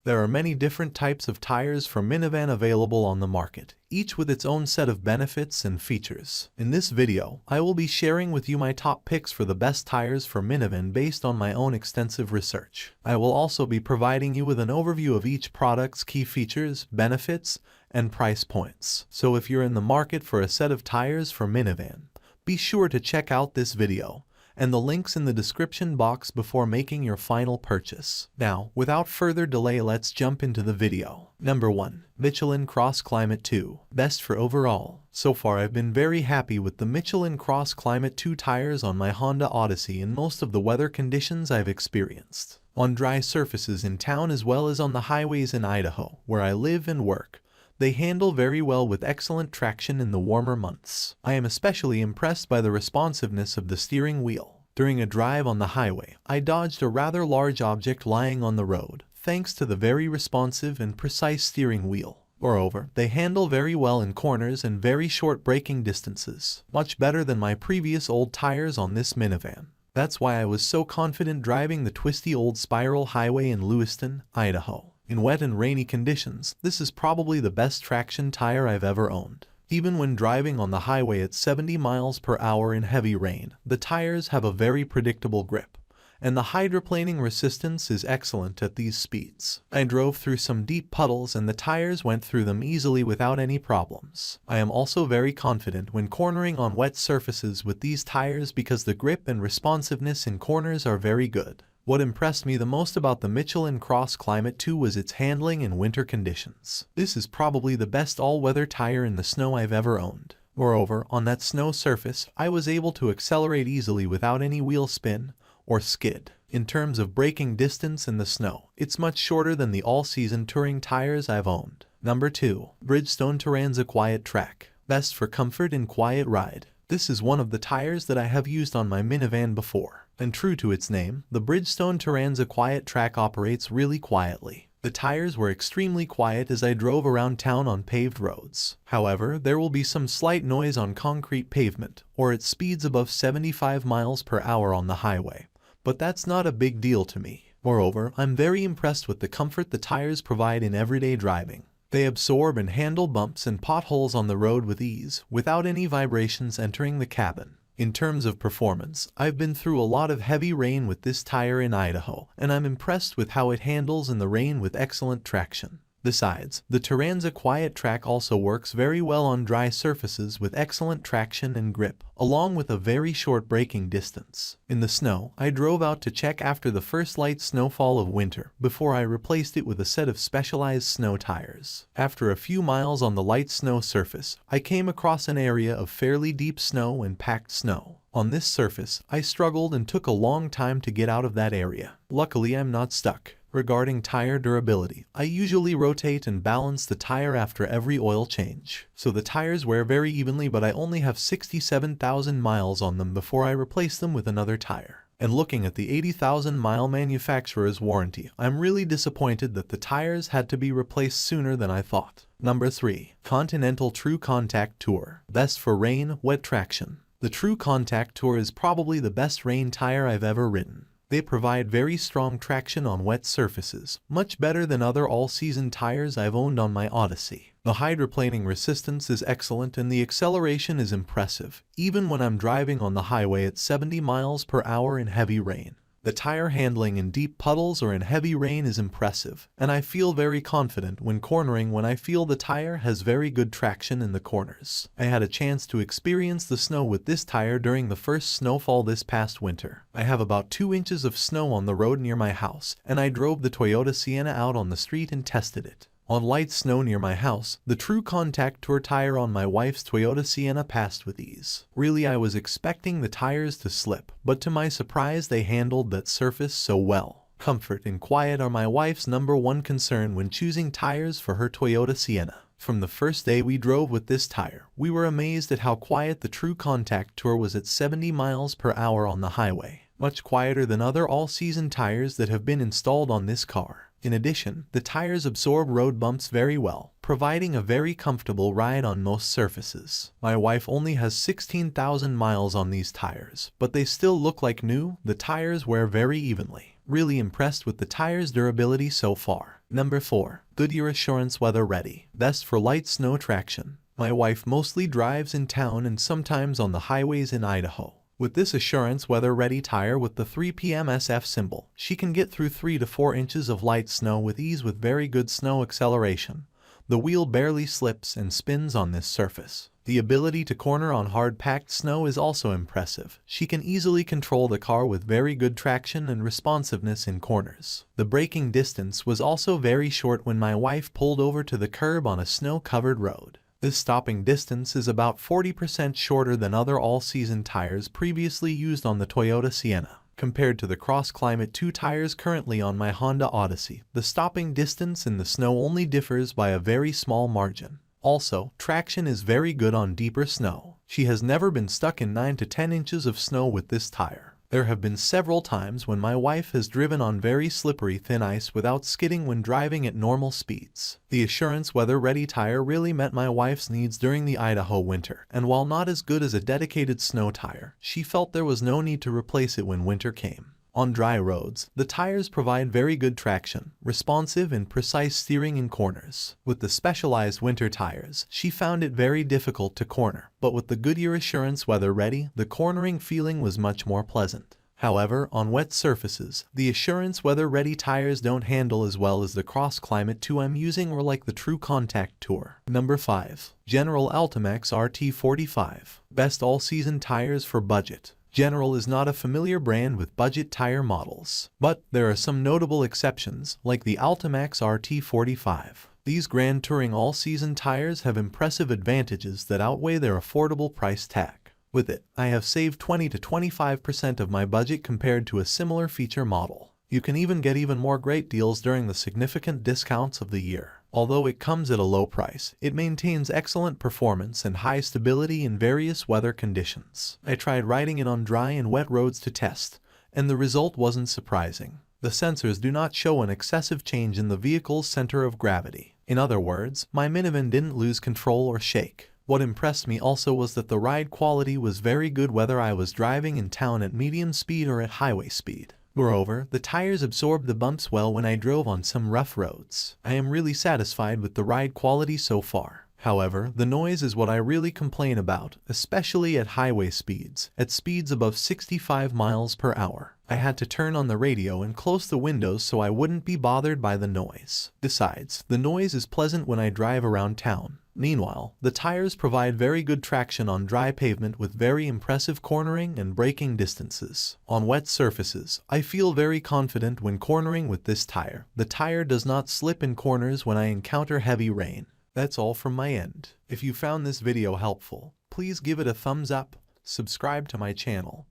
There are many different types of tires for minivan available on the market, each with its own set of benefits and features. In this video, I will be sharing with you my top picks for the best tires for minivan based on my own extensive research. I will also be providing you with an overview of each product's key features, benefits, and price points. So if you're in the market for a set of tires for minivan, be sure to check out this video and the links in the description box before making your final purchase. Now, without further delay, let's jump into the video. Number 1. Michelin CrossClimate 2. Best for overall. So far I've been very happy with the Michelin CrossClimate 2 tires on my Honda Odyssey in most of the weather conditions I've experienced. On dry surfaces in town as well as on the highways in Idaho, where I live and work, they handle very well with excellent traction in the warmer months. I am especially impressed by the responsiveness of the steering wheel. During a drive on the highway, I dodged a rather large object lying on the road, thanks to the very responsive and precise steering wheel. Moreover, they handle very well in corners and very short braking distances, much better than my previous old tires on this minivan. That's why I was so confident driving the twisty old spiral highway in Lewiston, Idaho. In wet and rainy conditions, this is probably the best traction tire I've ever owned. Even when driving on the highway at 70 miles per hour in heavy rain, the tires have a very predictable grip, and the hydroplaning resistance is excellent at these speeds. I drove through some deep puddles and the tires went through them easily without any problems. I am also very confident when cornering on wet surfaces with these tires because the grip and responsiveness in corners are very good. What impressed me the most about the Michelin CrossClimate 2 was its handling in winter conditions. This is probably the best all-weather tire in the snow I've ever owned. Moreover, on that snow surface, I was able to accelerate easily without any wheel spin or skid. In terms of braking distance in the snow, it's much shorter than the all-season touring tires I've owned. Number 2. Bridgestone Turanza QuietTrack. Best for comfort and quiet ride. This is one of the tires that I have used on my minivan before. And true to its name, the Bridgestone Turanza QuietTrack operates really quietly. The tires were extremely quiet as I drove around town on paved roads. However, there will be some slight noise on concrete pavement, or at speeds above 75 miles per hour on the highway. But that's not a big deal to me. Moreover, I'm very impressed with the comfort the tires provide in everyday driving. They absorb and handle bumps and potholes on the road with ease, without any vibrations entering the cabin. In terms of performance, I've been through a lot of heavy rain with this tire in Idaho, and I'm impressed with how it handles in the rain with excellent traction. Besides, the Turanza QuietTrack also works very well on dry surfaces with excellent traction and grip, along with a very short braking distance. In the snow, I drove out to check after the first light snowfall of winter before I replaced it with a set of specialized snow tires. After a few miles on the light snow surface, I came across an area of fairly deep snow and packed snow. On this surface, I struggled and took a long time to get out of that area. Luckily, I'm not stuck. Regarding tire durability, I usually rotate and balance the tire after every oil change. So the tires wear very evenly, but I only have 67,000 miles on them before I replace them with another tire. And looking at the 80,000 mile manufacturer's warranty, I'm really disappointed that the tires had to be replaced sooner than I thought. Number 3. Continental TrueContact Tour. Best for rain, wet traction. The TrueContact Tour is probably the best rain tire I've ever ridden. They provide very strong traction on wet surfaces, much better than other all-season tires I've owned on my Odyssey. The hydroplaning resistance is excellent and the acceleration is impressive, even when I'm driving on the highway at 70 miles per hour in heavy rain. The tire handling in deep puddles or in heavy rain is impressive, and I feel very confident when cornering when I feel the tire has very good traction in the corners. I had a chance to experience the snow with this tire during the first snowfall this past winter. I have about 2 inches of snow on the road near my house, and I drove the Toyota Sienna out on the street and tested it. On light snow near my house, the TrueContact Tour tire on my wife's Toyota Sienna passed with ease. Really, I was expecting the tires to slip, but to my surprise they handled that surface so well. Comfort and quiet are my wife's number one concern when choosing tires for her Toyota Sienna. From the first day we drove with this tire, we were amazed at how quiet the TrueContact Tour was at 70 miles per hour on the highway. Much quieter than other all-season tires that have been installed on this car. In addition, the tires absorb road bumps very well, providing a very comfortable ride on most surfaces. My wife only has 16,000 miles on these tires, but they still look like new. The tires wear very evenly. Really impressed with the tire's durability so far. Number 4. Goodyear Assurance WeatherReady. Best for light snow traction. My wife mostly drives in town and sometimes on the highways in Idaho. With this Assurance WeatherReady tire with the 3PMSF symbol, she can get through 3 to 4 inches of light snow with ease with very good snow acceleration. The wheel barely slips and spins on this surface. The ability to corner on hard-packed snow is also impressive. She can easily control the car with very good traction and responsiveness in corners. The braking distance was also very short when my wife pulled over to the curb on a snow-covered road. This stopping distance is about 40% shorter than other all-season tires previously used on the Toyota Sienna. Compared to the CrossClimate 2 tires currently on my Honda Odyssey, the stopping distance in the snow only differs by a very small margin. Also, traction is very good on deeper snow. She has never been stuck in 9 to 10 inches of snow with this tire. There have been several times when my wife has driven on very slippery thin ice without skidding when driving at normal speeds. The Assurance WeatherReady tire really met my wife's needs during the Idaho winter, and while not as good as a dedicated snow tire, she felt there was no need to replace it when winter came. On dry roads, the tires provide very good traction, responsive and precise steering in corners. With the specialized winter tires, she found it very difficult to corner, but with the Goodyear Assurance WeatherReady, the cornering feeling was much more pleasant. However, on wet surfaces, the Assurance WeatherReady tires don't handle as well as the CrossClimate 2 I'm using or like the TrueContact Tour. Number 5. General AltiMAX RT45. Best all-season tires for budget. General is not a familiar brand with budget tire models, but there are some notable exceptions, like the AltiMAX RT45. These Grand Touring all-season tires have impressive advantages that outweigh their affordable price tag. With it, I have saved 20 to 25% of my budget compared to a similar feature model. You can even get even more great deals during the significant discounts of the year. Although it comes at a low price, it maintains excellent performance and high stability in various weather conditions. I tried riding it on dry and wet roads to test, and the result wasn't surprising. The sensors do not show an excessive change in the vehicle's center of gravity. In other words, my Minivan didn't lose control or shake. What impressed me also was that the ride quality was very good whether I was driving in town at medium speed or at highway speed. Moreover, the tires absorbed the bumps well when I drove on some rough roads. I am really satisfied with the ride quality so far. However, the noise is what I really complain about, especially at highway speeds. At speeds above 65 miles per hour, I had to turn on the radio and close the windows so I wouldn't be bothered by the noise. Besides, the noise is pleasant when I drive around town. Meanwhile, the tires provide very good traction on dry pavement with very impressive cornering and braking distances. On wet surfaces, I feel very confident when cornering with this tire. The tire does not slip in corners when I encounter heavy rain. That's all from my end. If you found this video helpful, please give it a thumbs up, subscribe to my channel,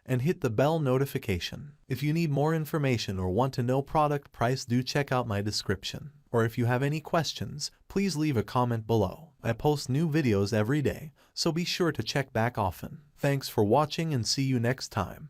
and hit the bell notification. If you need more information or want to know product price, do check out my description. Or if you have any questions, please leave a comment below. I post new videos every day, so be sure to check back often. Thanks for watching and see you next time.